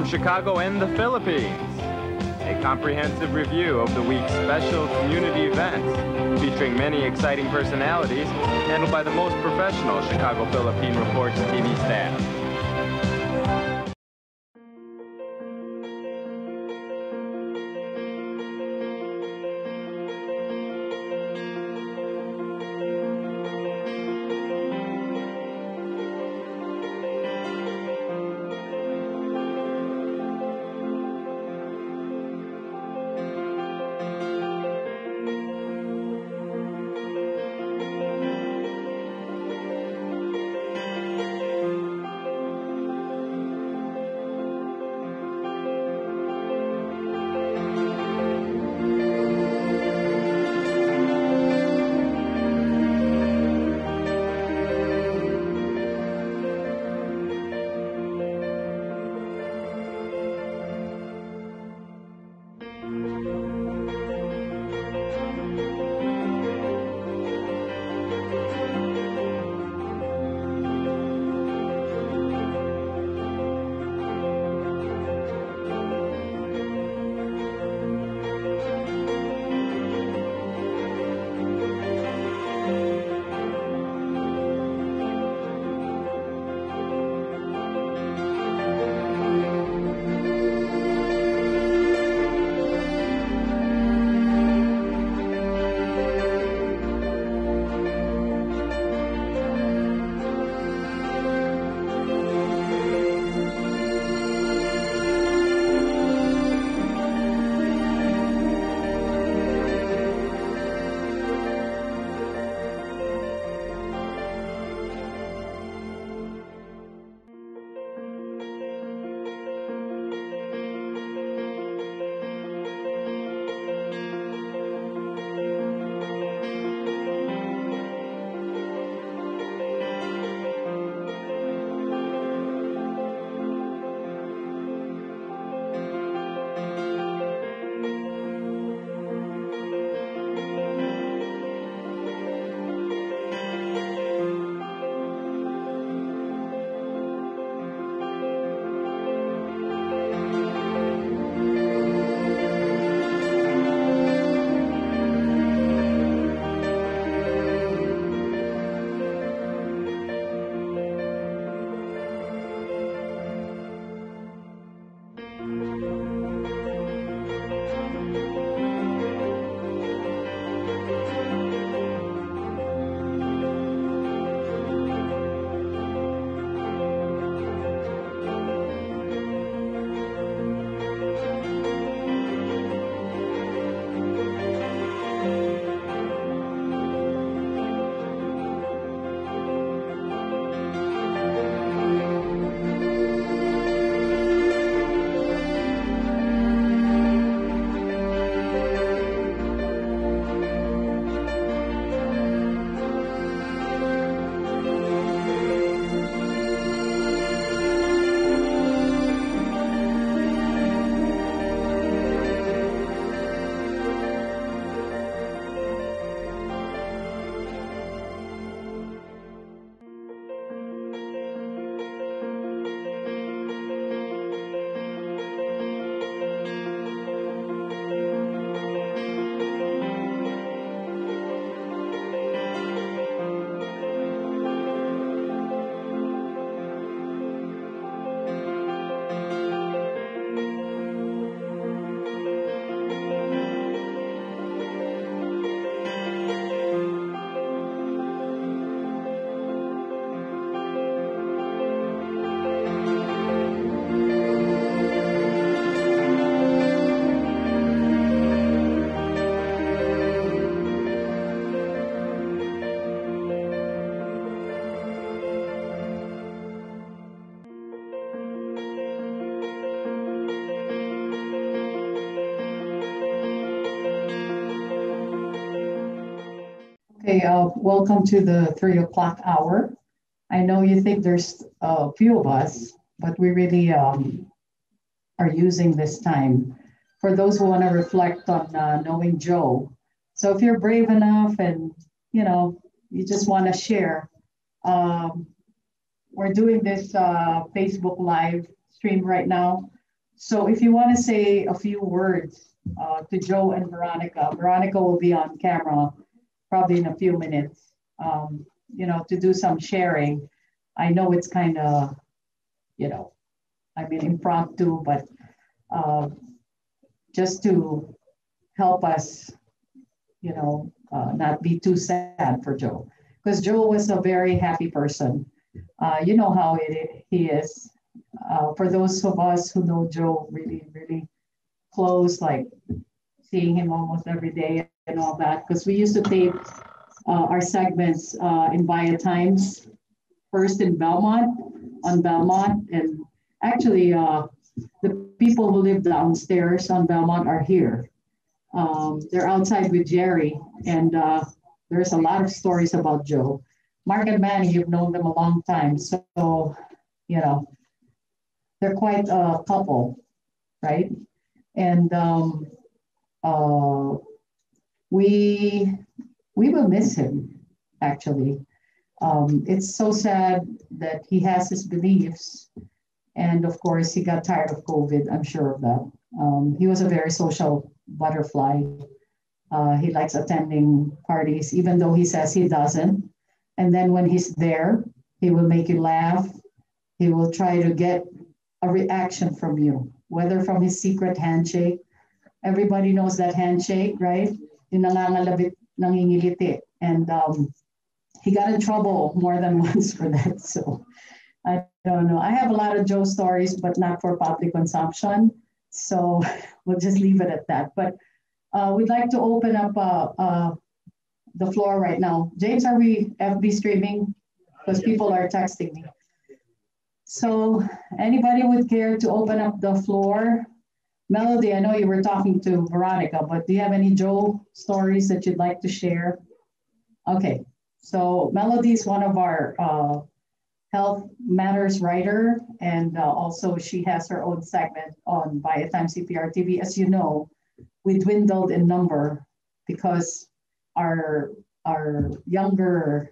from Chicago and the Philippines. A comprehensive review of the week's special community events, featuring many exciting personalities, handled by the most professional Chicago Philippine Reports TV staff. Okay, welcome to the 3 o'clock hour. I know you think there's a few of us, but we really are using this time for those who want to reflect on knowing Joe. So if you're brave enough and, you just want to share, we're doing this Facebook Live stream right now. So if you want to say a few words to Joe and Veronica, Veronica will be on camera probably in a few minutes, to do some sharing. I know it's kind of, impromptu, but uh, just to help us, not be too sad for Joe. Because Joe was a very happy person. You know how he is. For those of us who know Joe really, really close, like seeing him almost every day and all that, because we used to tape our segments in Via Times, first in Belmont, on Belmont. And actually, the people who live downstairs on Belmont are here. They're outside with Jerry, and there's a lot of stories about Joe. Mark and Manny, you've known them a long time. So, they're quite a couple, right? And uh, we will miss him, actually. It's so sad that he has his beliefs. And of course, he got tired of COVID. I'm sure of that. He was a very social butterfly. He likes attending parties, even though he says he doesn't. And then when he's there, he will make you laugh. He will try to get a reaction from you, whether from his secret handshake. Everybody knows that handshake, right? Yung nangangalabit, nangingiliti. And he got in trouble more than once for that. So I don't know. I have a lot of Joe stories, but not for public consumption. So we'll just leave it at that. But we'd like to open up the floor right now. James, are we FB streaming? Because people are texting me. So anybody would care to open up the floor? Melody, I know you were talking to Veronica, but do you have any Joe stories that you'd like to share? Okay, so Melody is one of our health matters writer, and also she has her own segment on Via Time Cprtv. As you know, we dwindled in number because our younger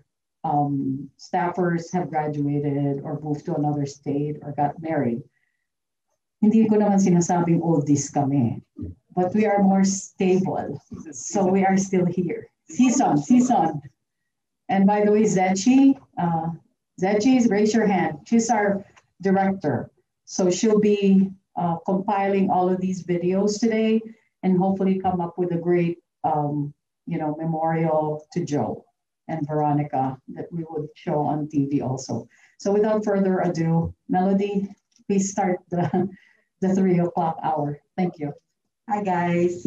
staffers have graduated or moved to another state or got married. Hindi ko naman sinasabing oldies kami, but we are more stable. So we are still here. Season. And by the way, Zechi, raise your hand. She's our director. So she'll be compiling all of these videos today and hopefully come up with a great, memorial to Joe and Veronica that we would show on TV also. So without further ado, Melody, please start the 3 o'clock hour. Thank you. Hi, guys.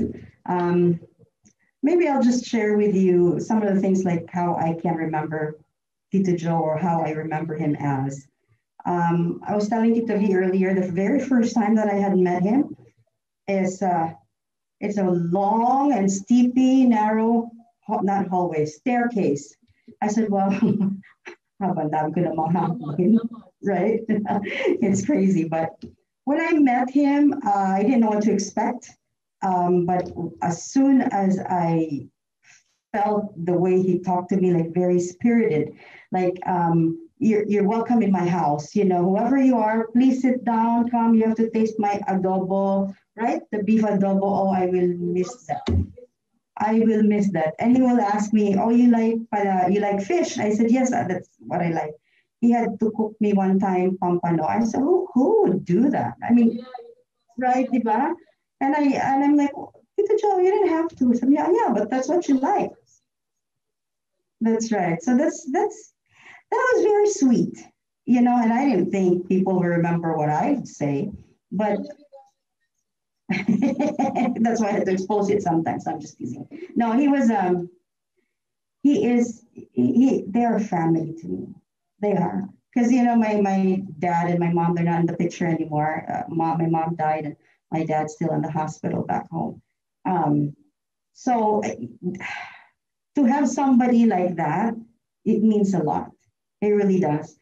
Maybe I'll just share with you some of the things like how I can remember Tito Joe or how I remember him as. I was telling Tito V earlier, the very first time that I had met him is it's a long and steepy, narrow, not hallway, staircase. I said, well, how about that? I'm going to right? It's crazy. But when I met him, I didn't know what to expect. But as soon as I felt the way he talked to me, like very spirited, like, you're welcome in my house. Whoever you are, please sit down, come. You have to taste my adobo, right? The beef adobo. Oh, I will miss that. And he will ask me, oh, you like fish? I said, yes, that's what I like. He had to cook me one time pampano. I said, who would do that? I mean, right, diba? And I'm like, Tito Joe, you didn't have to. So, yeah, but that's what you like. That's right. So that was very sweet, and I didn't think people would remember what I'd say, but that's why I had to expose it sometimes. I'm just teasing. No, they're family to me. They are. Because, my dad and my mom, they're not in the picture anymore. My mom died and my dad's still in the hospital back home. So to have somebody like that, it means a lot. It really does.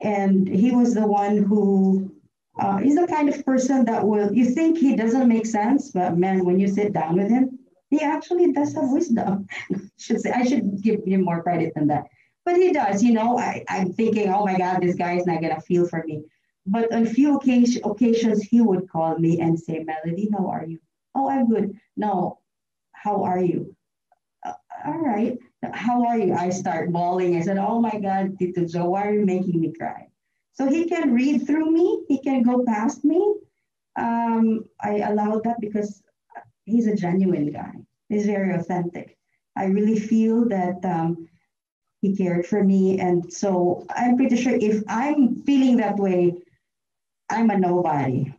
And he was the one who, he's the kind of person that you think he doesn't make sense, but man, when you sit down with him, he actually does have wisdom. I should give him more credit than that. But he does, I'm thinking, oh my God, this guy is not going to feel for me. But on few occasions, he would call me and say, Melody, how are you? Oh, I'm good. No, how are you? All right. How are you? I start bawling. I said, oh my God, Tito Joe, why are you making me cry? So he can read through me. He can go past me. I allowed that because he's a genuine guy. He's very authentic. I really feel that he cared for me. And so I'm pretty sure if I'm feeling that way, I'm a nobody.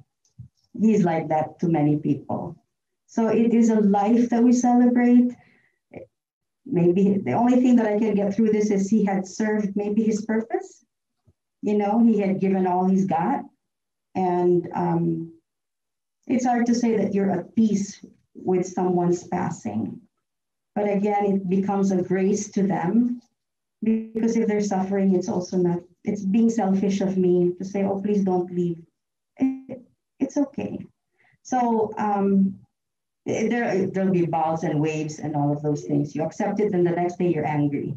He's like that to many people. So it is a life that we celebrate. Maybe the only thing that I can get through this is he had served maybe his purpose. You know, he had given all he's got. And it's hard to say that you're at peace with someone's passing. But again, it becomes a grace to them because if they're suffering, it's also not, it's being selfish of me to say, oh, please don't leave. It's okay. So there'll be bouts and waves and all of those things. You accept it, and the next day you're angry.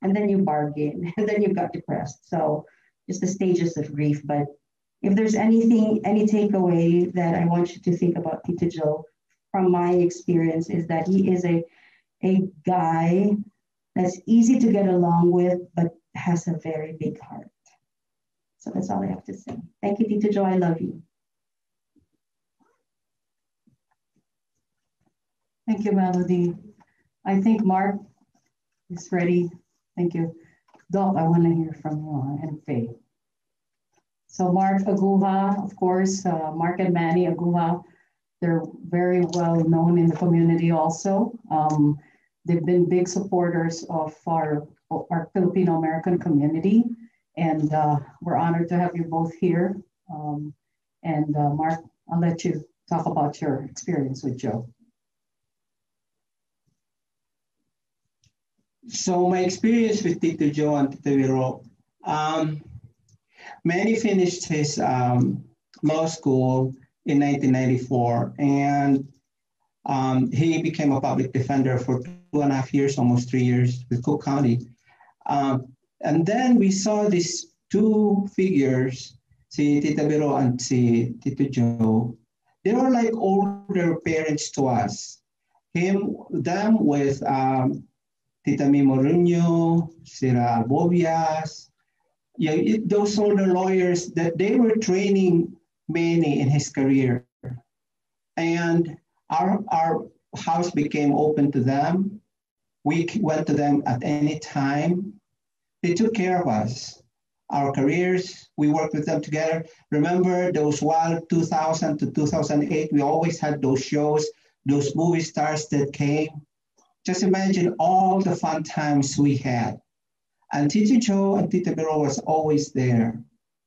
And then you bargain, and then you got depressed. So just the stages of grief. But if there's anything, any takeaway that I want you to think about Tito Joe from my experience is that he is a guy that's easy to get along with, but has a very big heart. So that's all I have to say. Thank you, Tito Joe. I love you. Thank you, Melody. I think Mark is ready. Thank you. Doc, I want to hear from you and Faye. So Mark Aguja, of course, Mark and Manny Aguja, they're very well known in the community also. They've been big supporters of our Filipino American community, and we're honored to have you both here. Mark, I'll let you talk about your experience with Joe. So my experience with Tito Joe and Tito Vero, Manny finished his law school in 1994, and he became a public defender for 2.5 years, almost 3 years with Cook County. And then we saw these two figures, si Tita Vero and si Tito Joe. They were like older parents to us. Them with Tita Mimo Ruño, Sira Bobias, those older lawyers that they were training Manny in his career. And our house became open to them. We went to them at any time. They took care of us. Our careers, we worked with them together. Remember those wild 2000 to 2008, we always had those shows, those movie stars that came. Just imagine all the fun times we had. And Tito Joe and Tita Vero was always there.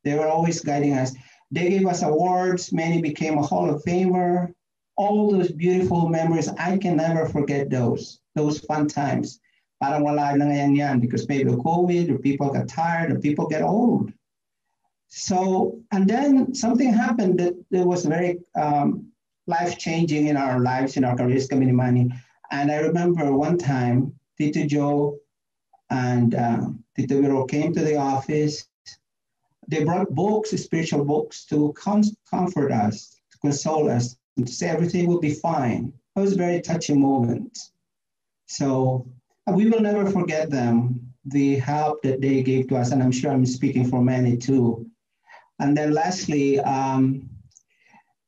They were always guiding us. They gave us awards. Manny became a Hall of Famer. All those beautiful memories, I can never forget those fun times. Parang wala na ngayon yan because maybe COVID or people got tired or people get old. So, and then something happened that was very life-changing in our lives, in our careers, kami ni Manny. And I remember one time, Tito Joe and Tito Vero came to the office. They brought books, spiritual books, to comfort us, to console us, and to say everything will be fine. It was a very touching moment. So we will never forget them, the help that they gave to us, and I'm sure I'm speaking for many too. And then lastly,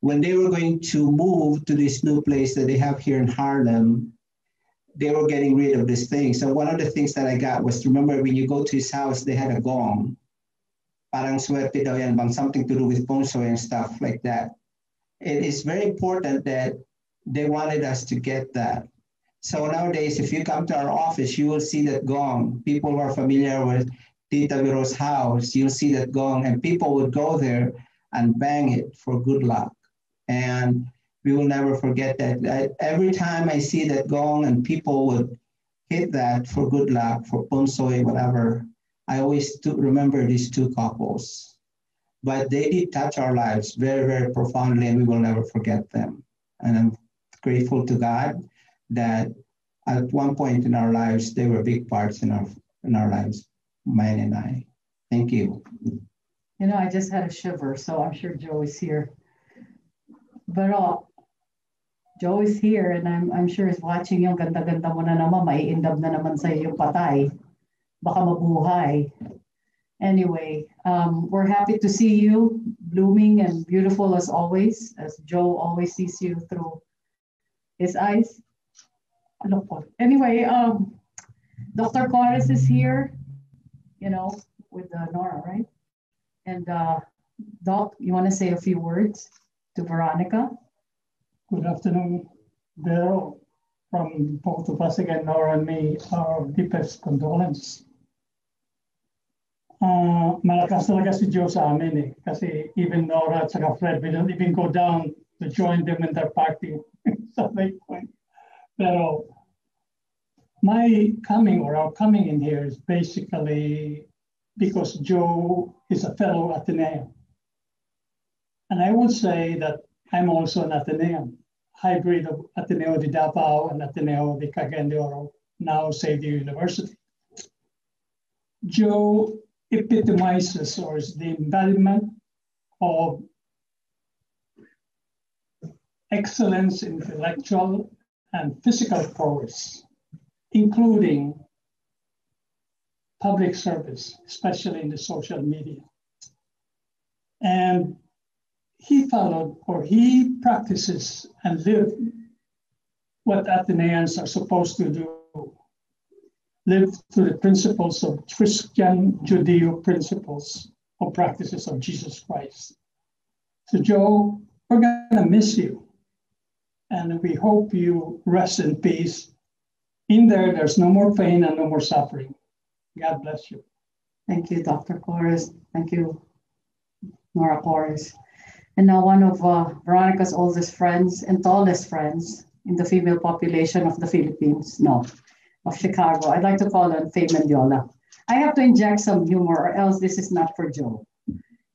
when they were going to move to this new place that they have here in Harlem, they were getting rid of this thing. So one of the things that I got was, remember when you go to his house, they had a gong. Parang swerte daw yan, bang something to do with ponso and stuff like that. It is very important that they wanted us to get that. So nowadays, if you come to our office, you will see that gong. People who are familiar with Tita Vero's house, you'll see that gong, and people would go there and bang it for good luck. And we will never forget that. Every time I see that gong and people would hit that for good luck, for ponsoy, whatever, I always remember these two couples. But they did touch our lives very, very profoundly, and we will never forget them. And I'm grateful to God that at one point in our lives, they were big parts in our lives, mine and I. Thank you. You know, I just had a shiver, so I'm sure Joe is here. But Joe is here, and I'm sure he's watching yung ganda-ganda mo na naman, maiindab na naman sa yung patay. Baka mabuhay. Anyway, we're happy to see you, blooming and beautiful as always, as Joe always sees you through his eyes. Anyway, Dr. Coyotes is here, you know, with Nora, right? And Doc, you want to say a few words to Veronica? Good afternoon, Vero. From both of us again, Nora and me, our deepest condolence. Malakas talaga si Joe sa amin eh. Kasi even Nora at saka Fred, we don't even go down to join them in their party. So they point. Pero my coming or our coming in here is basically because Joe is a fellow Atenean. And I would say that I'm also an Atenean, hybrid of Ateneo de Davao and Ateneo de Cagayan de Oro, now Xavier University. Joe epitomizes or is the embodiment of excellence, intellectual and physical prowess, including public service, especially in the social media. And he followed, or he practices and lived what Ateneans are supposed to do, live to the principles of Christian Judeo principles or practices of Jesus Christ. So Joe, we're gonna miss you. And we hope you rest in peace. In there's no more pain and no more suffering. God bless you. Thank you, Dr. Corres. Thank you, Nora Corres. And now one of Veronica's oldest friends and tallest friends in the female population of the Philippines, of Chicago. I'd like to call on Faye Mendiola. I have to inject some humor or else this is not for Joe.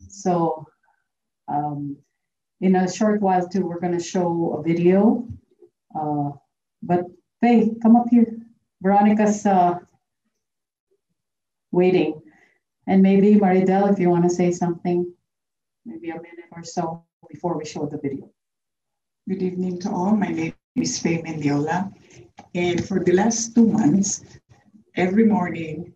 So in a short while too, we're gonna show a video. But Faye, come up here. Veronica's waiting. And maybe Maridel, if you wanna say something, maybe a minute or so before we show the video. Good evening to all. My name is Faye Mendiola. And for the last 2 months, every morning,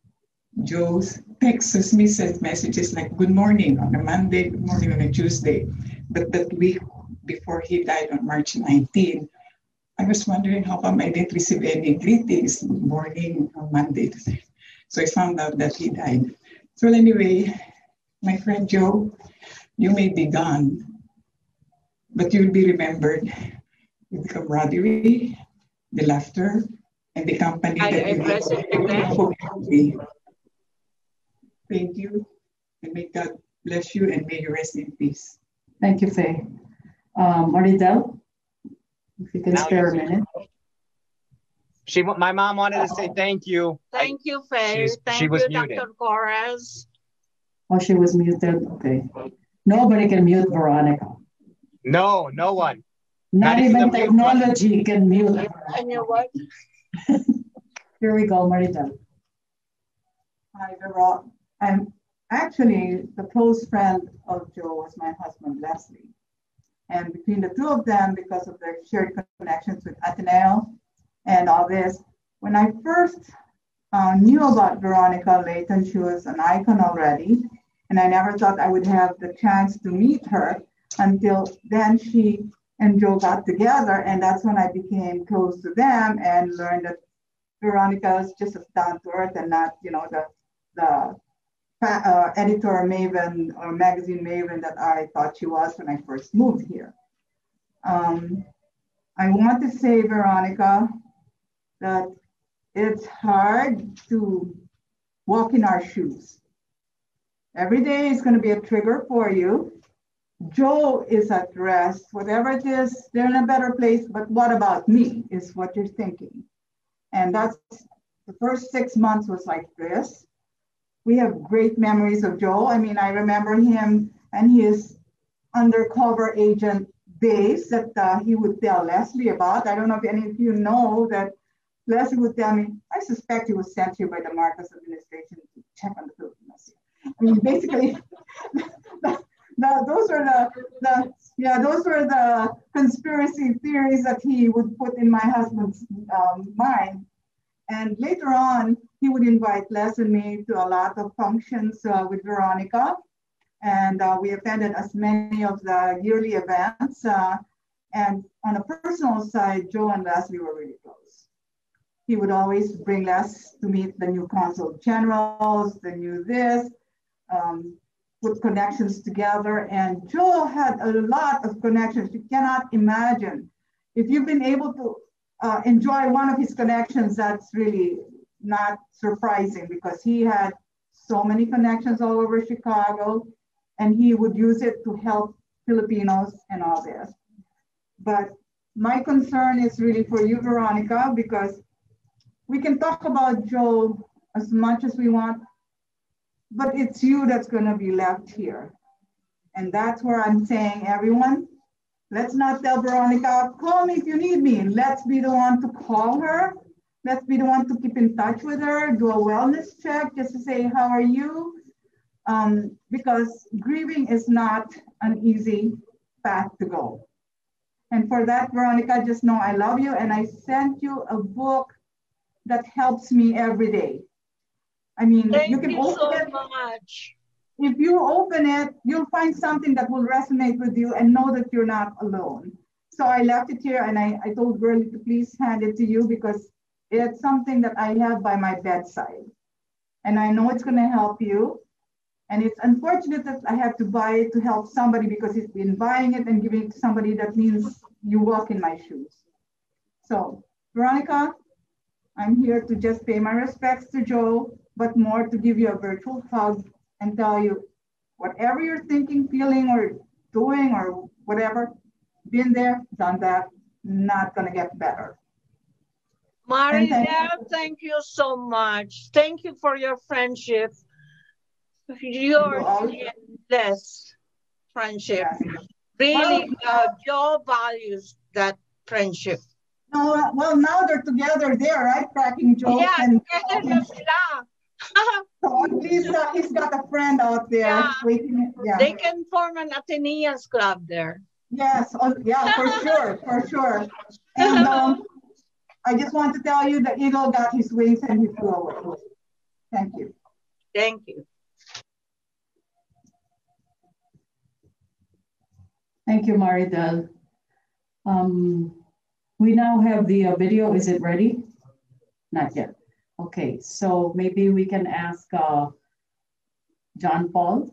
Joe texts me, sends messages like, good morning on a Monday, good morning on a Tuesday. But that week before he died on March 19, I was wondering how come I didn't receive any greetings, good morning on Monday. So I found out that he died. So anyway, my friend Joe, you may be gone, but you'll be remembered with the camaraderie, the laughter, and the company that you have. Thank you, and may God bless you, and may you rest in peace. Thank you, Faye. Maridel, if you can spare a minute. My mom wanted to say thank you. Thank you, Faye. Thank you, Dr. Corres. Oh, she was muted. Okay. Nobody can mute Veronica. No one. Not even technology can mute her. I know what? Here we go, Maridel. Hi, Vera. I'm actually the close friend of Joe was my husband, Leslie. And between the two of them, because of their shared connections with Ateneo and all this, when I first knew about Veronica Layton, she was an icon already. And I never thought I would have the chance to meet her until then she and Joe got together. And that's when I became close to them and learned that Veronica was just as down to earth and not, the editor maven or magazine maven that I thought she was when I first moved here. I want to say, Veronica, that it's hard to walk in our shoes. Every day is going to be a trigger for you. Joe is at rest. Whatever it is, they're in a better place, but what about me is what you're thinking. And that's the first 6 months was like this. We have great memories of Joe. I mean, I remember him and his undercover agent days that he would tell Leslie about. I don't know if any of you know that Leslie would tell me, I suspect he was sent here by the Marcos administration to check on the Filipinos. I mean, basically, those were those were the conspiracy theories that he would put in my husband's mind. And later on, he would invite Les and me to a lot of functions with Veronica. And we attended as many of the yearly events. And on a personal side, Joe and Leslie were really close. He would always bring Les to meet the new consul generals, the new this, put connections together. And Joe had a lot of connections. You cannot imagine. If you've been able to enjoy one of his connections, that's really not surprising because he had so many connections all over Chicago and he would use it to help Filipinos and all this. But my concern is really for you, Veronica, because we can talk about Joe as much as we want, but it's you that's going to be left here. And that's where I'm saying, everyone, let's not tell Veronica, call me if you need me. Let's be the one to call her. Let's be the one to keep in touch with her, do a wellness check just to say, how are you? Because grieving is not an easy path to go. And for that, Veronica, just know I love you. And I sent you a book that helps me every day. I mean, you can open it. So much. If you open it, you'll find something that will resonate with you and know that you're not alone. So I left it here and I told Burley to please hand it to you because it's something that I have by my bedside. And I know it's going to help you. And it's unfortunate that I have to buy it to help somebody because he's been buying it and giving it to somebody. That means you walk in my shoes. So, Veronica, I'm here to just pay my respects to Joe, but more to give you a virtual hug and tell you whatever you're thinking, feeling, or doing, or whatever, been there, done that, not going to get better. Maridel, thank you so much. Thank you for your friendship. Your endless friendship. Yes. Really, Joe values that friendship. No, well, now they're together there, right? Cracking jokes. Yeah, and so at least he's got a friend out there. Yeah. Waiting. Yeah. They can form an Ateneans club there. Yes, yeah, for sure, for sure. And I just want to tell you the eagle got his wings and he flew away. Thank you. Thank you. Thank you, Maridel. We now have the video. Is it ready? Not yet. Okay, so maybe we can ask John Paul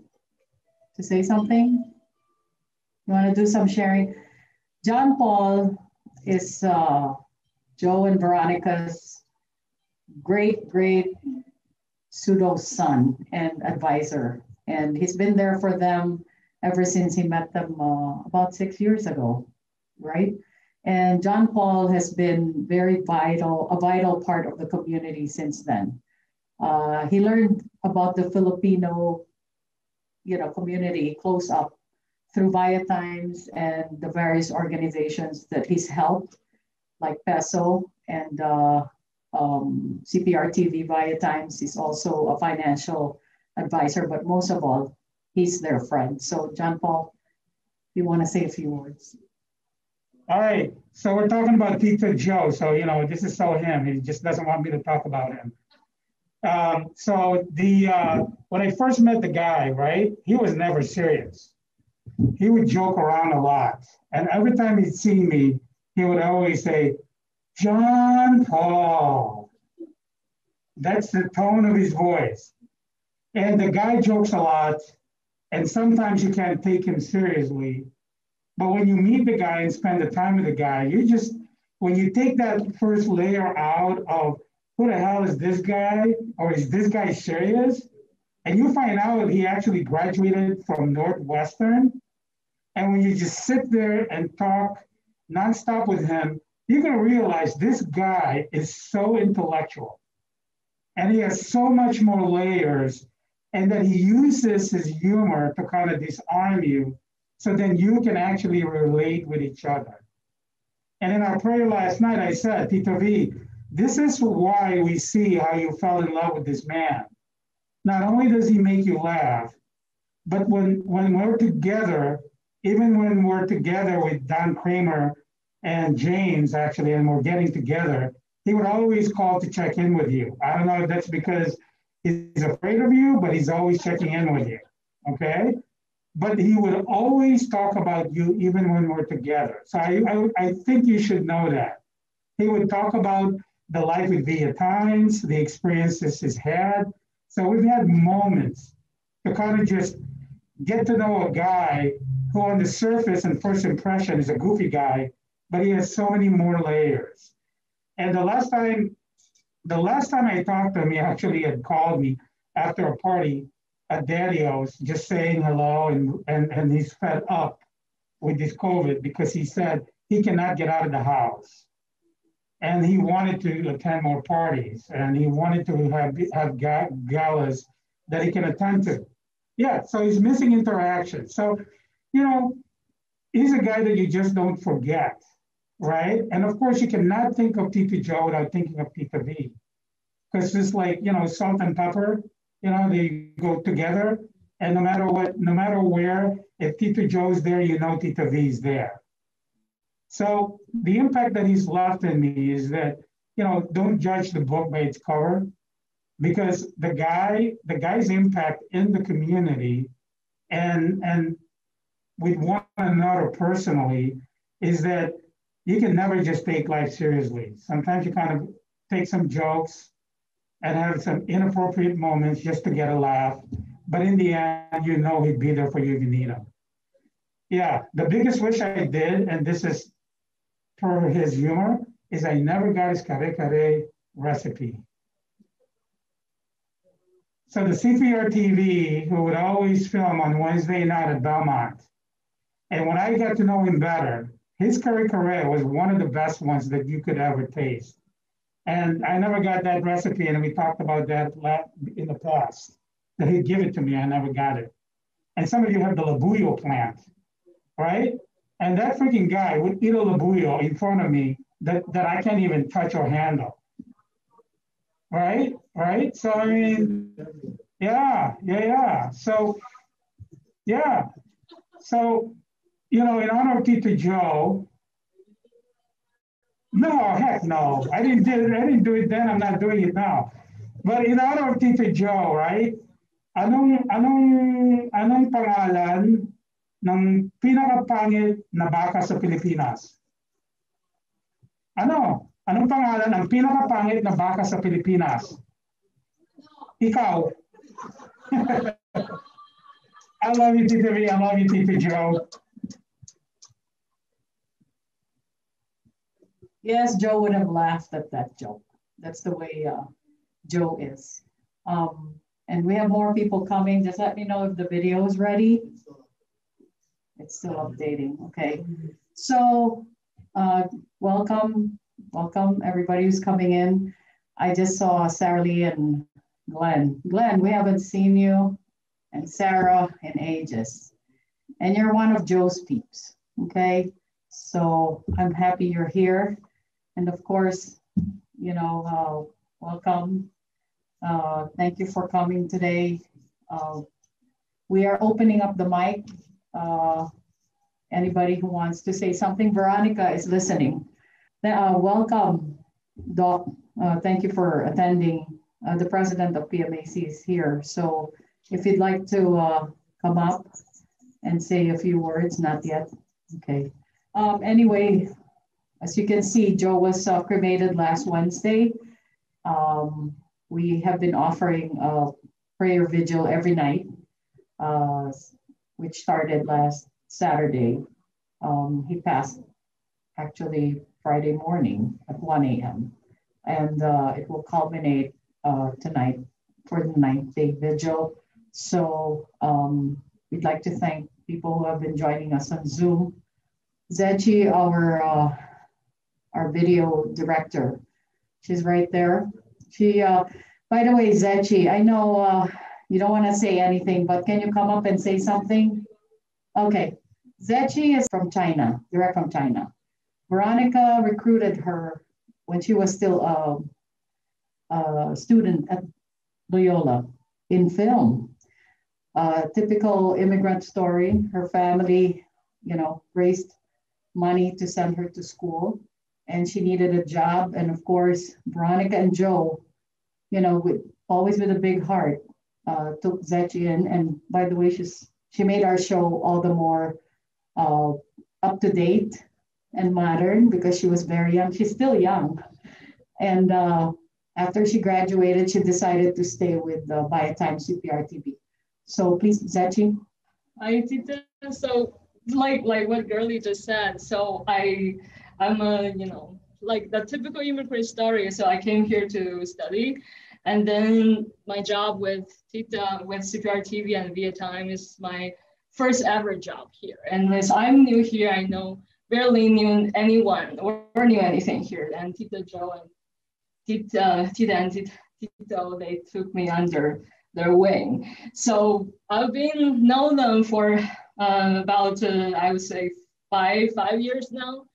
to say something. You want to do some sharing? John Paul is Joe and Veronica's great pseudo son and advisor. And he's been there for them ever since he met them about 6 years ago, right? And John Paul has been a vital part of the community since then. He learned about the Filipino, community close up through Via Times and the various organizations that he's helped, like PESO and Cprtv Via Times. He's also a financial advisor, but most of all, he's their friend. So John Paul, you want to say a few words? All right, so we're talking about Tito Joe. So, this is so him. He just doesn't want me to talk about him. When I first met the guy, right, he was never serious. He would joke around a lot. And every time he'd see me, he would always say, John Paul. That's the tone of his voice. And the guy jokes a lot. And sometimes you can't take him seriously. But when you meet the guy and spend the time with the guy, when you take that first layer out of who the hell is this guy, or is this guy serious? And you find out he actually graduated from Northwestern. And when you just sit there and talk nonstop with him, you're going to realize this guy is so intellectual. And he has so much more layers, and that he uses his humor to kind of disarm you, so then you can actually relate with each other. And in our prayer last night, I said, Tito V, this is why we see how you fell in love with this man. Not only does he make you laugh, But when we're together, even when we're together with Don Kramer and James, actually, and we're getting together, he would always call to check in with you. I don't know if that's because he's afraid of you, but he's always checking in with you, okay? But he would always talk about you even when we're together. So I think you should know that. He would talk about the life with Via Times, the experiences he's had. So we've had moments to kind of just get to know a guy who on the surface and first impression is a goofy guy, but he has so many more layers. And the last time I talked to him, he actually had called me after a party at Daddy-O's, just saying hello, and he's fed up with this COVID because he said he cannot get out of the house. And he wanted to attend more parties, and he wanted to have galas that he can attend to. Yeah, so he's missing interaction. So, you know, he's a guy that you just don't forget, right? And of course, you cannot think of Tito Joe without thinking of Tita V. Because it's like, you know, salt and pepper, you know, they go together. And no matter what, no matter where, if Tito Joe's there, you know Tita V's there. So the impact that he's left in me is that, you know, don't judge the book by its cover, because the guy's impact in the community and with one another personally is that you can never just take life seriously. Sometimes you kind of take some jokes and have some inappropriate moments just to get a laugh. But in the end, you know he'd be there for you if you need him. Yeah, the biggest wish I did, and this is for his humor, is I never got his kare-kare recipe. So the Cprtv, who would always film on Wednesday night at Belmont, and when I got to know him better, his kare-kare was one of the best ones that you could ever taste. And I never got that recipe, and we talked about that in the past, that he'd give it to me, I never got it. And some of you have the labuyo plant, right? And that freaking guy would eat a labuyo in front of me that I can't even touch or handle, right? Right? So, I mean, yeah. So, yeah. So, you know, in honor of Tito Joe, no, heck no. I didn't do it then, I'm not doing it now. But in honor of Tito Joe, right? Anong pangalan ng pinakapangit na baka sa Pilipinas? Anong pangalan ng pinakapangit na baka sa Pilipinas? Ikaw. I love you, Tito V. I love you, Tito Joe. Yes, Joe would have laughed at that joke. That's the way Joe is. And we have more people coming. Just let me know if the video is ready. It's still updating. Okay. So welcome everybody who's coming in. I just saw Sarah Lee and Glenn. Glenn, we haven't seen you, and Sarah in ages. And you're one of Joe's peeps. Okay. So I'm happy you're here. And of course, you know, welcome. Thank you for coming today. We are opening up the mic. Anybody who wants to say something, Veronica is listening. Welcome, Doc. Thank you for attending. The president of PMAC is here. So if you'd like to come up and say a few words, not yet. Okay. Anyway, as you can see, Joe was cremated last Wednesday. We have been offering a prayer vigil every night, which started last Saturday. He passed actually Friday morning at 1 a.m. And it will culminate tonight for the 9th-day vigil. So we'd like to thank people who have been joining us on Zoom. Zechi, our video director, she's right there. She, by the way, Zechi, I know you don't want to say anything, but can you come up and say something? Okay, Zechi is from China, direct from China. Veronica recruited her when she was still a student at Loyola in film. Typical immigrant story. Her family, raised money to send her to school, and she needed a job. And of course, Veronica and Joe, always with a big heart, took Zetchi in. And by the way, she made our show all the more up to date and modern because she was very young. She's still young. And after she graduated, she decided to stay with By a Time Cprtv. So please, Zetchi. Hi, Tita. So like what Girlie just said. So I'm a, like the typical immigrant story. So I came here to study. And then my job with Tita, with Cprtv and Via Time is my first ever job here. And as I'm new here, I barely knew anyone or knew anything here. And Tita Joe and Tita and Tito, they took me under their wing. So I've known them for about, I would say, five years now.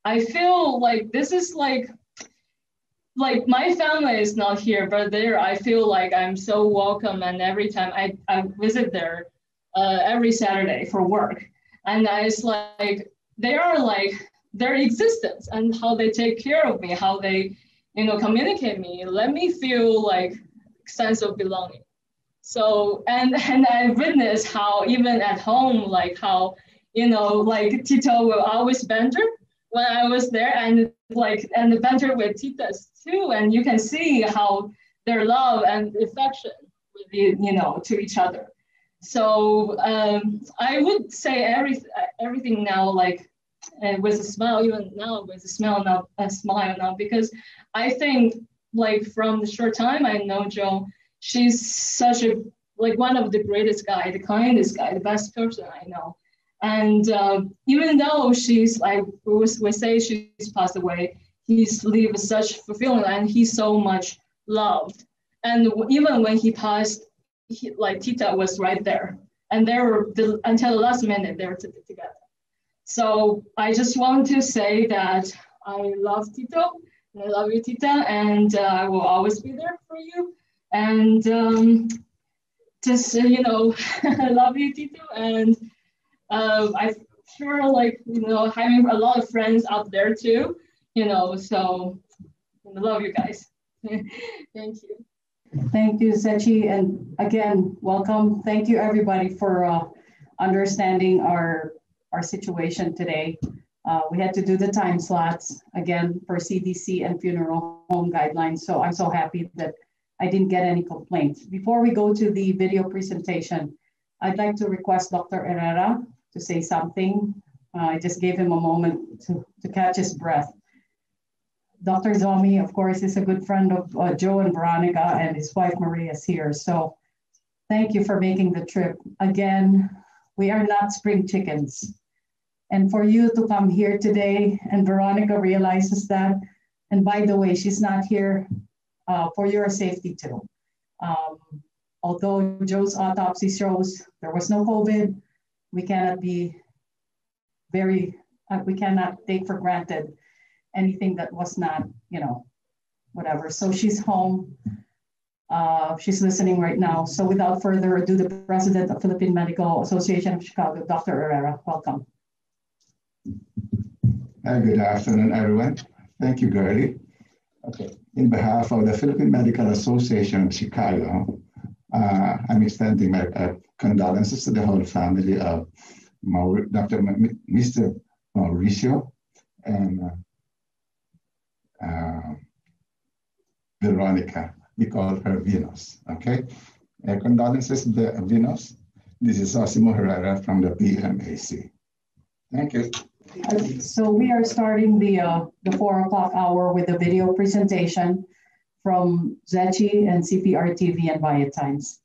I feel like this is like my family is not here, but there I feel like I'm so welcome. And every time I visit there every Saturday for work. And it's like, they are like their existence and how they take care of me, how they, communicate me, let me feel like sense of belonging. So, and I witnessed how even at home, like how, like Tito will always banter when I was there and the banter with Titas too. And you can see how their love and affection with to each other. So I would say everything now, with a smile, even now with a smile now, because I think from the short time I know Jo, she's such one of the greatest guy, the kindest guy, the best person I know. And even though she's we say she's passed away, he's lived such fulfilling and he's so much loved. And even when he passed, Tita was right there. And they were, until the last minute, they were together. So I just want to say that I love Tito, and I love you, Tita, and I will always be there for you. And just, I love you, Tito, and I'm sure, having a lot of friends out there too, so I love you guys. Thank you. Thank you, Zetchi. And again, welcome. Thank you, everybody, for understanding our situation today. We had to do the time slots, again, for CDC and funeral home guidelines. So I'm so happy that I didn't get any complaints. Before we go to the video presentation, I'd like to request Dr. Herrera to say something. I just gave him a moment to catch his breath. Dr. Zomi, of course, is a good friend of Joe and Veronica, and his wife Maria is here. So thank you for making the trip. Again, we are not spring chickens. And for you to come here today, and Veronica realizes that, and by the way, she's not here for your safety too. Although Joe's autopsy shows there was no COVID, we cannot take for granted anything that was not, whatever. So she's home. She's listening right now. So without further ado, the president of Philippine Medical Association of Chicago, Dr. Herrera, welcome. Good afternoon, everyone. Thank you, Girlie. Okay, in behalf of the Philippine Medical Association of Chicago, I'm extending my condolences to the whole family of Mr. Mauricio and Veronica. We call her Venus, okay? Condolences, Venus. This is Osimo Herrera from the PMAC. Thank you. So we are starting the 4 o'clock hour with a video presentation from Zetchi and Cprtv and Via Times.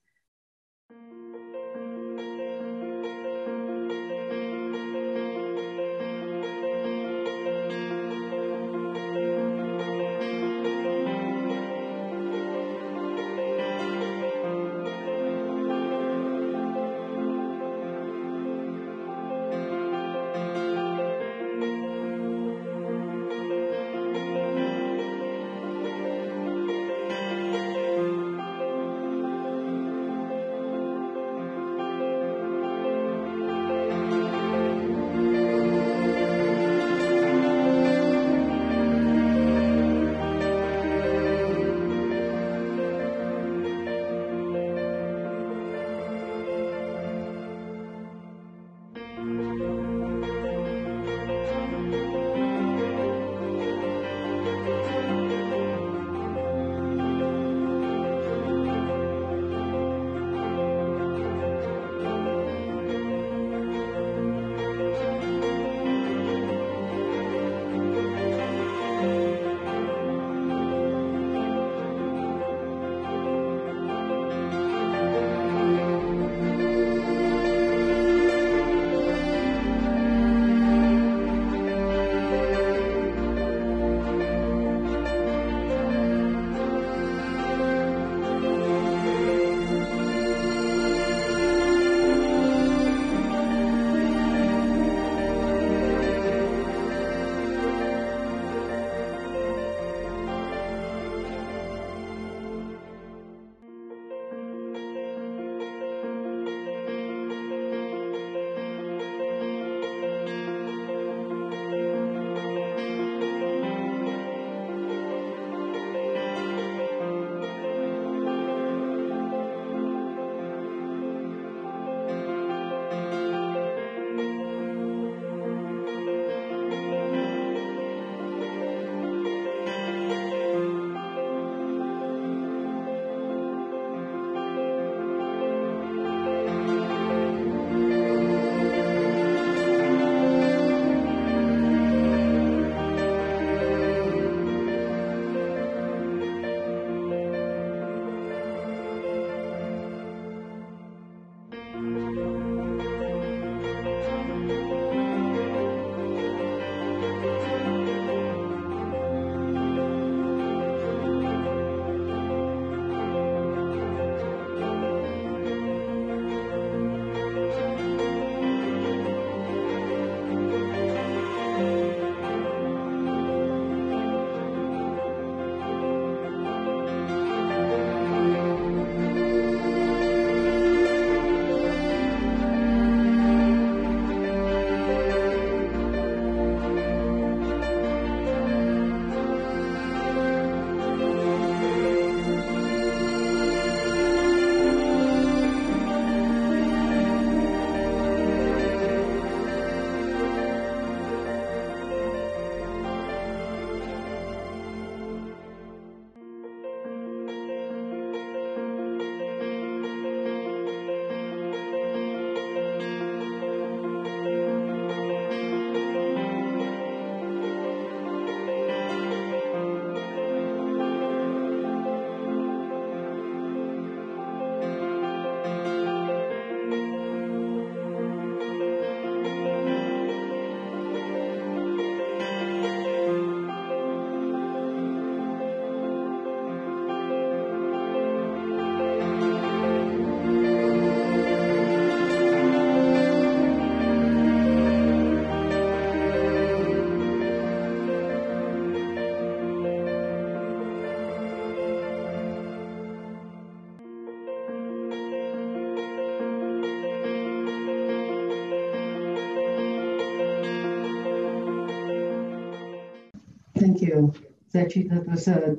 Thank you, Zechi. That was a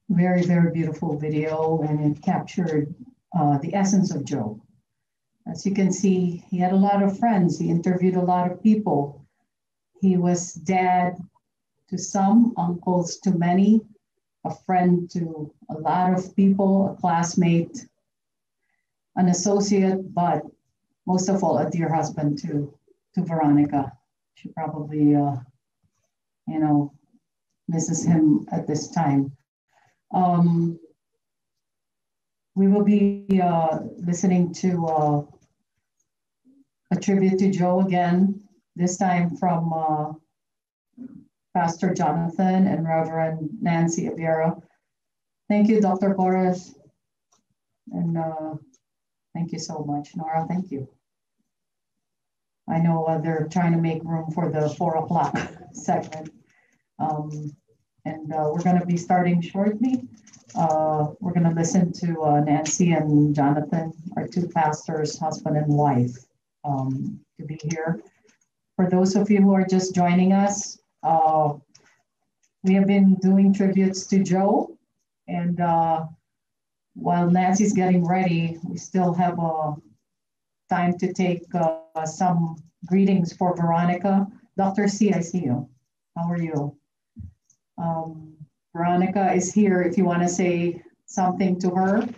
very, very beautiful video, and it captured the essence of Joe. As you can see, he had a lot of friends. He interviewed a lot of people. He was dad to some, uncles to many, a friend to a lot of people, a classmate, an associate, but most of all, a dear husband to Veronica. She probably, misses him at this time. We will be listening to a tribute to Joe again, this time from Pastor Jonathan and Reverend Nancy Abiera. Thank you, Dr. Porras. And thank you so much. Nora, thank you. I know they're trying to make room for the 4 o'clock segment. And we're going to be starting shortly. We're going to listen to Nancy and Jonathan, our 2 pastors, husband and wife, to be here. For those of you who are just joining us, we have been doing tributes to Joe. And while Nancy's getting ready, we still have time to take some greetings for Veronica. Dr. C, I see you. How are you? Veronica is here if you want to say something to her.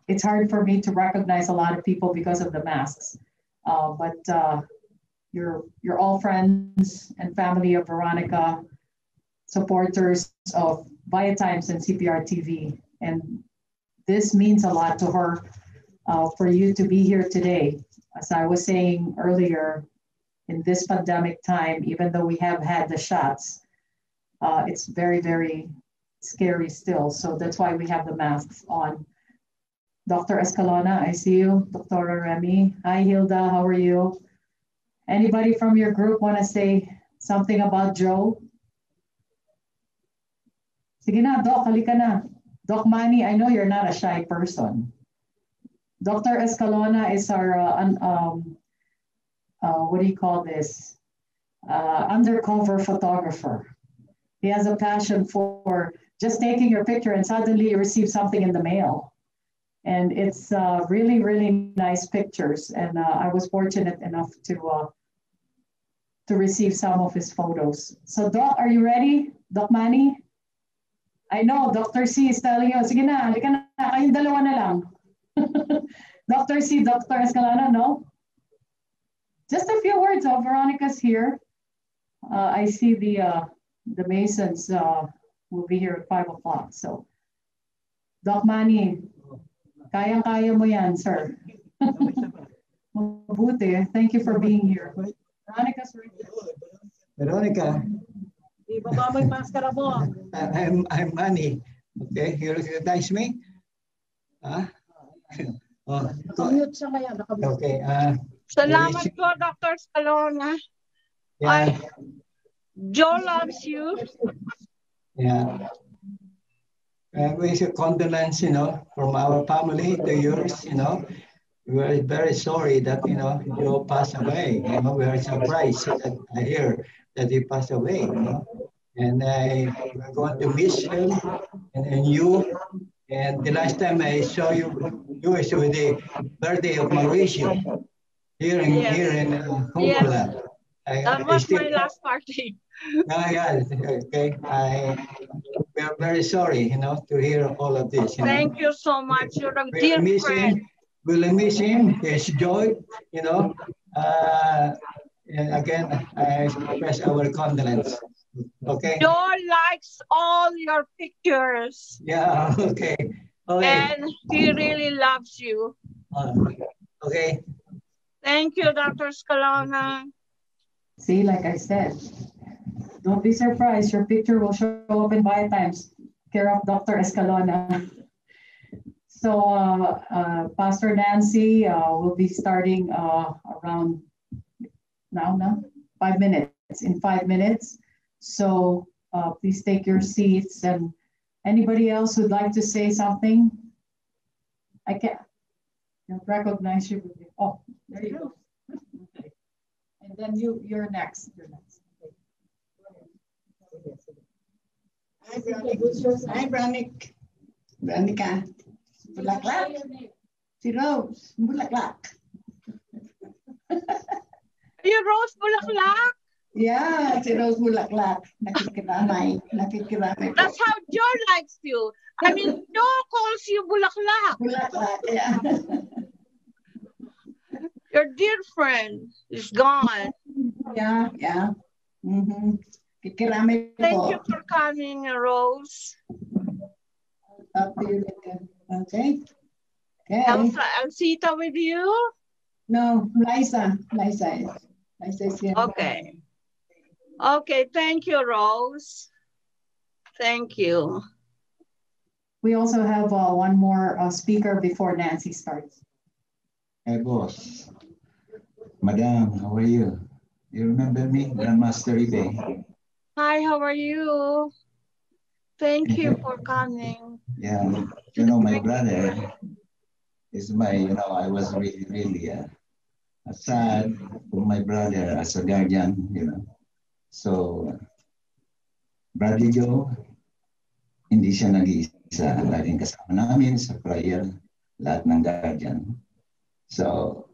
It's hard for me to recognize a lot of people because of the masks, but you're all friends and family of Veronica, supporters of Via Times and Cprtv, and this means a lot to her for you to be here today. As I was saying earlier, in this pandemic time, even though we have had the shots, it's very, very scary still. So that's why we have the masks on. Dr. Escalona, I see you. Dr. Remy, hi Hilda, how are you? Anybody from your group want to say something about Joe? Sige na, Doc, halika na. Doc Manny, I know you're not a shy person. Dr. Escalona is our, what do you call this? Undercover photographer. He has a passion for just taking your picture and suddenly you receive something in the mail. And it's really, really nice pictures. And I was fortunate enough to receive some of his photos. So Doc, are you ready? Doc Manny? I know, Dr. C is telling you, sige na, halika na, kayong dalawa na lang. Dr. C, Dr. Escalona, no? Just a few words. Veronica's here. I see the Masons will be here at 5 o'clock. So, Doc Manny, kayang-kaya mo yan, sir. Mabuti. Thank you for being here. Veronica's right there. Veronica. Ibaba mo yung maskara mo. I'm Manny. Okay, you recognize me? Huh? Oh, Nakamute siya kaya. okay. Salamat po, Dr. Escalona. Yeah. Joe loves you. Yeah. We should condolence, from our family to yours, We are very sorry that, Joe passed away. We are surprised that I hear that he passed away, And we're going to miss him and you. And the last time I saw you was with the birthday of Mauricio here in Humboldt. That was my last party. Yeah, okay. We are very sorry, to hear all of this. Thank you so much. You're a dear friend. We'll miss him, his joy, And again, I express our condolence. Okay. Joe likes all your pictures. Yeah, okay. And he really loves you. Okay. Thank you, Dr. Escalona. See, like I said, don't be surprised. Your picture will show up in Via Times, care of Dr. Escalona. So Pastor Nancy will be starting around now, 5 minutes, in 5 minutes. So please take your seats, and anybody else who'd like to say something? I can't recognize you. Oh, there you go. Okay. And then you're next. You're next. Okay. Hi, Veronica. Bulaklak. Si Rose, Bulaklak. You Rose Bulaklak? Yeah, si Rose Bulaklak. Nakikiramay. That's how Joe likes you. I mean, Joe calls you Bulaklak. Bulaklak, yeah. Your dear friend is gone. Yeah. Mm-hmm. Thank you for coming, Rose. Talk to you later. Okay. Elsita with you? No, Liza is here. Okay. Okay, thank you, Rose. Thank you. We also have one more speaker before Nancy starts. Hey, boss. Madam, how are you? You remember me, Grandmaster Ibe? Hi, how are you? Thank you for coming. Yeah, my brother is I was really sad for my brother as a guardian. So, Brother Joe, hindi siya nag-iisa. Laging kasama namin sa prayer, lahat ng guardian. So,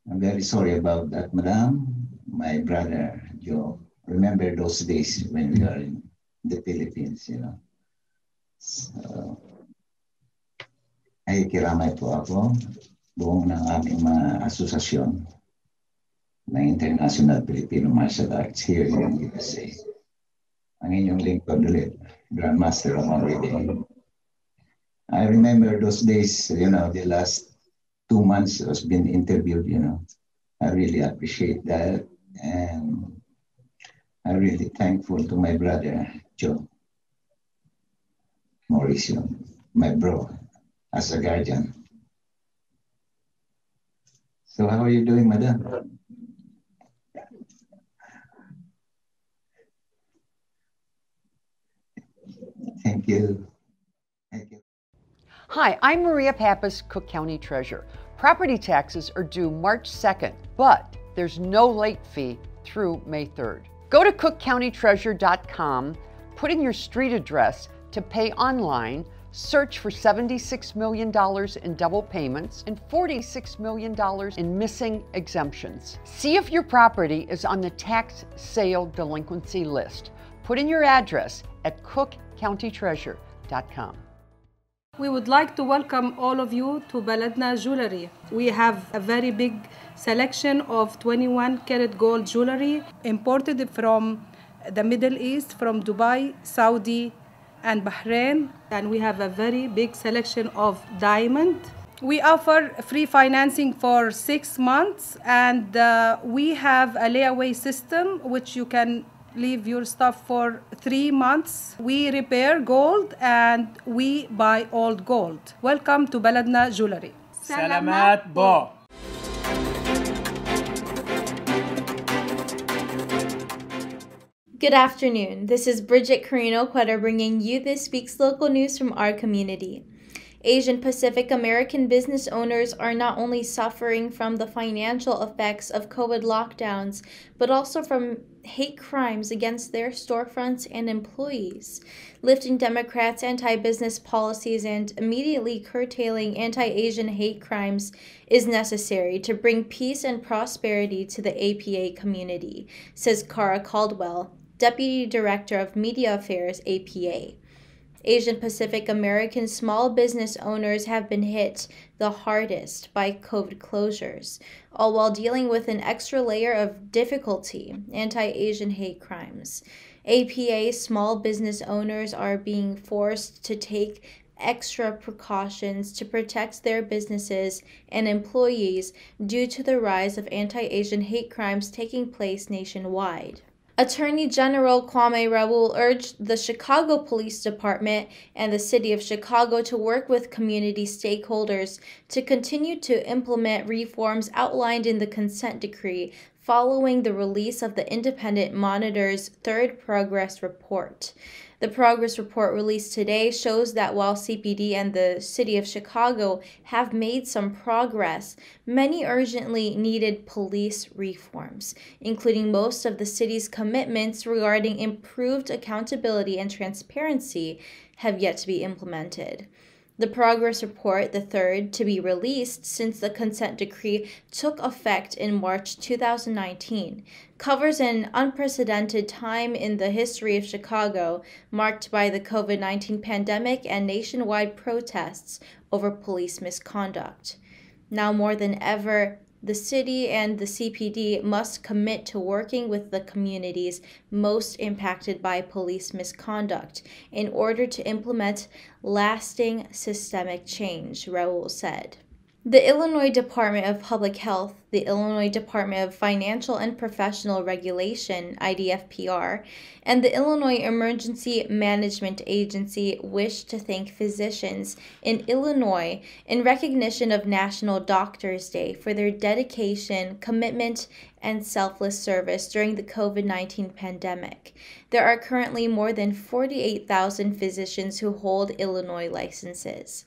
I'm very sorry about that, Madam. My brother Joe, remember those days when we were in the Philippines, So, ay kiramay po ako, buong ng aming mga asosasyon ng International Filipino Martial Arts here in the USA. Ang inyong lingkod ulit, Grandmaster Ramon Ribey. I remember those days, the last 2 months I was being interviewed, I really appreciate that. And I'm really thankful to my brother, Joe Mauricio, my bro, as a guardian. So how are you doing, Madam? Thank you. Hi, I'm Maria Pappas, Cook County Treasurer. Property taxes are due March 2nd, but there's no late fee through May 3rd. Go to cookcountytreasurer.com, put in your street address to pay online, search for $76 million in double payments and $46 million in missing exemptions. See if your property is on the tax sale delinquency list. Put in your address at cookcountytreasurer.com. We would like to welcome all of you to Baladna Jewelry. We have a very big selection of 21 karat gold jewelry imported from the Middle East, from Dubai, Saudi, and Bahrain. And we have a very big selection of diamond. We offer free financing for 6 months, and we have a layaway system which you can leave your stuff for 3 months. We repair gold and we buy old gold. Welcome to Baladna Jewelry. Salamat po. Good afternoon. This is Bridget Carino-Quetta bringing you this week's local news from our community. Asian Pacific American business owners are not only suffering from the financial effects of COVID lockdowns, but also from hate crimes against their storefronts and employees. Lifting Democrats' anti-business policies and immediately curtailing anti-Asian hate crimes is necessary to bring peace and prosperity to the APA community, says Cara Caldwell, Deputy Director of Media Affairs, APA. Asian Pacific American small business owners have been hit the hardest by COVID closures, all while dealing with an extra layer of difficulty, anti-Asian hate crimes. APA small business owners are being forced to take extra precautions to protect their businesses and employees due to the rise of anti-Asian hate crimes taking place nationwide. Attorney General Kwame Raoul urged the Chicago Police Department and the City of Chicago to work with community stakeholders to continue to implement reforms outlined in the consent decree following the release of the Independent Monitor's third progress report. The progress report released today shows that while CPD and the City of Chicago have made some progress, many urgently needed police reforms, including most of the city's commitments regarding improved accountability and transparency, have yet to be implemented. The progress report, the third to be released since the consent decree took effect in March 2019, covers an unprecedented time in the history of Chicago, marked by the COVID-19 pandemic and nationwide protests over police misconduct. Now more than ever, the city and the CPD must commit to working with the communities most impacted by police misconduct in order to implement lasting systemic change, Raul said. The Illinois Department of Public Health, the Illinois Department of Financial and Professional Regulation, IDFPR, and the Illinois Emergency Management Agency wish to thank physicians in Illinois in recognition of National Doctors Day for their dedication, commitment, and selfless service during the COVID-19 pandemic. There are currently more than 48,000 physicians who hold Illinois licenses.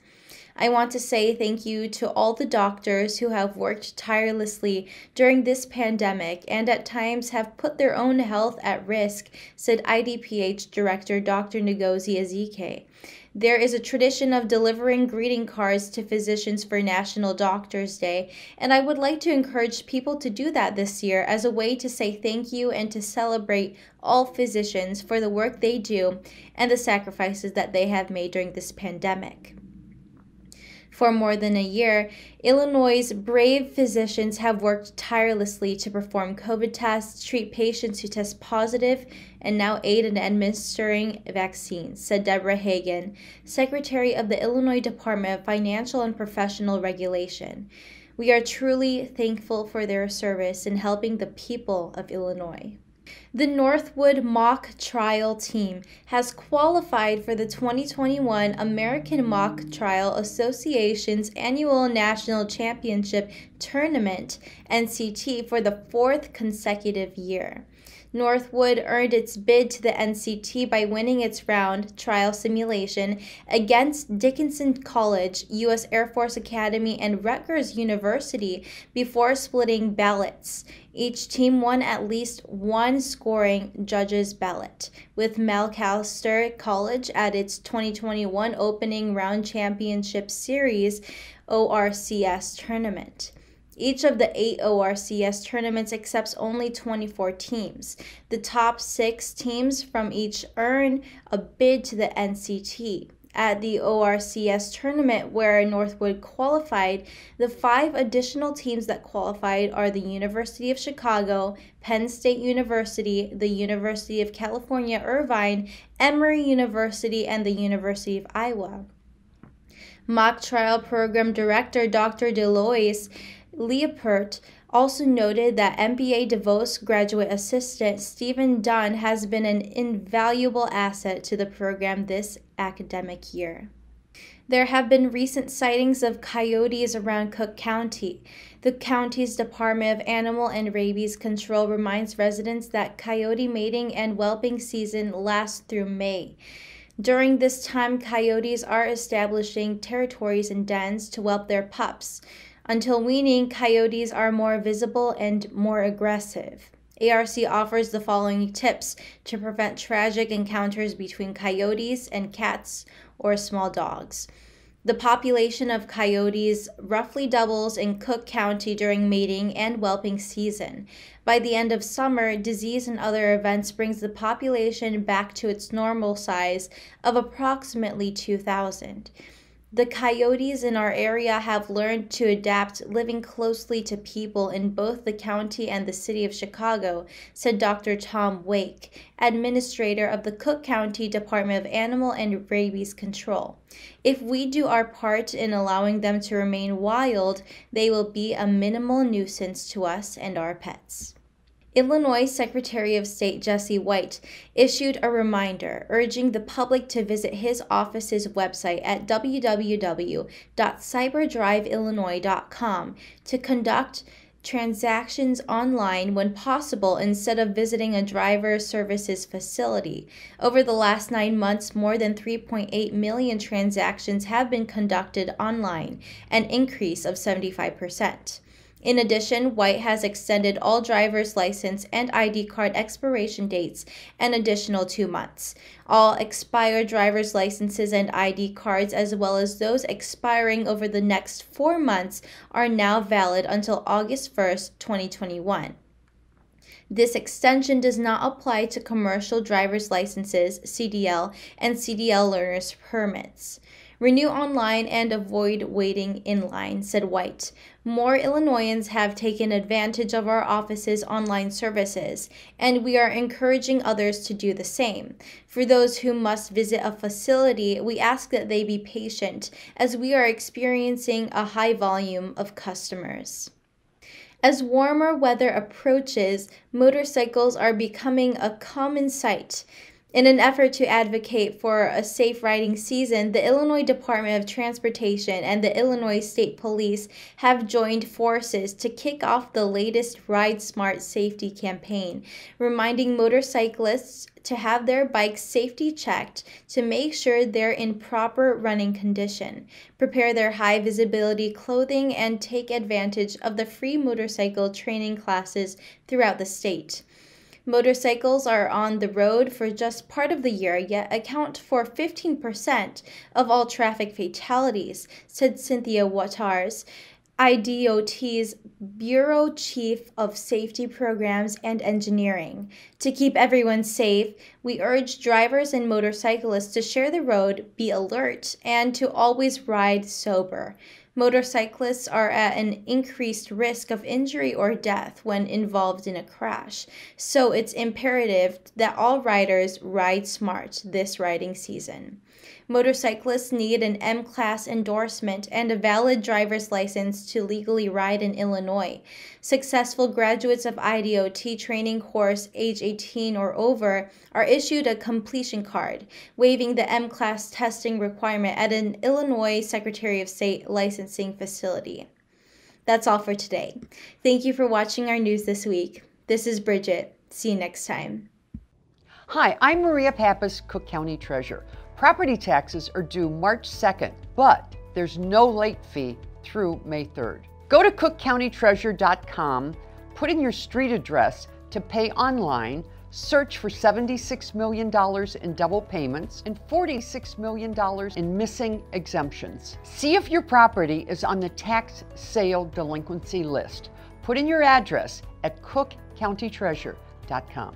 I want to say thank you to all the doctors who have worked tirelessly during this pandemic and at times have put their own health at risk, said IDPH Director Dr. Ngozi Ezike. There is a tradition of delivering greeting cards to physicians for National Doctors Day, and I would like to encourage people to do that this year as a way to say thank you and to celebrate all physicians for the work they do and the sacrifices that they have made during this pandemic. For more than a year, Illinois' brave physicians have worked tirelessly to perform COVID tests, treat patients who test positive, and now aid in administering vaccines, said Deborah Hagan, Secretary of the Illinois Department of Financial and Professional Regulation. We are truly thankful for their service in helping the people of Illinois. The Northwood Mock Trial team has qualified for the 2021 American Mock Trial Association's annual National Championship Tournament, NCT, for the fourth consecutive year. Northwood earned its bid to the NCT by winning its round trial simulation against Dickinson College, U.S. Air Force Academy, and Rutgers University before splitting ballots. Each team won at least one scoring judges' ballot, with Macalester College at its 2021 Opening Round Championship Series ORCS tournament. Each of the 8 ORCS tournaments accepts only 24 teams. The top 6 teams from each earn a bid to the NCT. At the ORCS tournament where Northwood qualified, the 5 additional teams that qualified are the University of Chicago, Penn State University, the University of California, Irvine, Emory University, and the University of Iowa. Mock Trial Program Director Dr. Delois Leopert also noted that MBA DeVos graduate assistant Stephen Dunn has been an invaluable asset to the program this academic year. There have been recent sightings of coyotes around Cook County. The county's Department of Animal and Rabies Control reminds residents that coyote mating and whelping season lasts through May. During this time, coyotes are establishing territories and dens to whelp their pups. Until weaning, coyotes are more visible and more aggressive. ARC offers the following tips to prevent tragic encounters between coyotes and cats or small dogs. The population of coyotes roughly doubles in Cook County during mating and whelping season. By the end of summer, disease and other events brings the population back to its normal size of approximately 2,000. The coyotes in our area have learned to adapt living closely to people in both the county and the city of Chicago, said Dr. Tom Wake, administrator of the Cook County Department of Animal and Rabies Control. If we do our part in allowing them to remain wild, they will be a minimal nuisance to us and our pets. Illinois Secretary of State Jesse White issued a reminder urging the public to visit his office's website at www.cyberdriveillinois.com to conduct transactions online when possible instead of visiting a driver services facility. Over the last 9 months, more than 3.8 million transactions have been conducted online, an increase of 75%. In addition, White has extended all driver's license and ID card expiration dates an additional 2 months. All expired driver's licenses and ID cards, as well as those expiring over the next 4 months, are now valid until August 1st, 2021. This extension does not apply to commercial driver's licenses, CDL, and CDL learner's permits. Renew online and avoid waiting in line, said White. More Illinoisans have taken advantage of our office's online services, and we are encouraging others to do the same. For those who must visit a facility, we ask that they be patient, as we are experiencing a high volume of customers. As warmer weather approaches, motorcycles are becoming a common sight. In an effort to advocate for a safe riding season, the Illinois Department of Transportation and the Illinois State Police have joined forces to kick off the latest Ride Smart safety campaign, reminding motorcyclists to have their bikes safety checked to make sure they're in proper running condition, prepare their high visibility clothing, and take advantage of the free motorcycle training classes throughout the state. Motorcycles are on the road for just part of the year, yet account for 15% of all traffic fatalities, said Cynthia Watars, IDOT's Bureau Chief of Safety Programs and Engineering. To keep everyone safe, we urge drivers and motorcyclists to share the road, be alert, and to always ride sober. Motorcyclists are at an increased risk of injury or death when involved in a crash, so it's imperative that all riders ride smart this riding season. Motorcyclists need an M-Class endorsement and a valid driver's license to legally ride in Illinois. Successful graduates of IDOT training course age 18 or over are issued a completion card, waiving the M-Class testing requirement at an Illinois Secretary of State licensing facility. That's all for today. Thank you for watching our news this week. This is Bridget. See you next time. Hi, I'm Maria Pappas, Cook County Treasurer. Property taxes are due March 2nd, but there's no late fee through May 3rd. Go to cookcountytreasure.com, put in your street address to pay online, search for $76 million in double payments and $46 million in missing exemptions. See if your property is on the tax sale delinquency list. Put in your address at cookcountytreasure.com.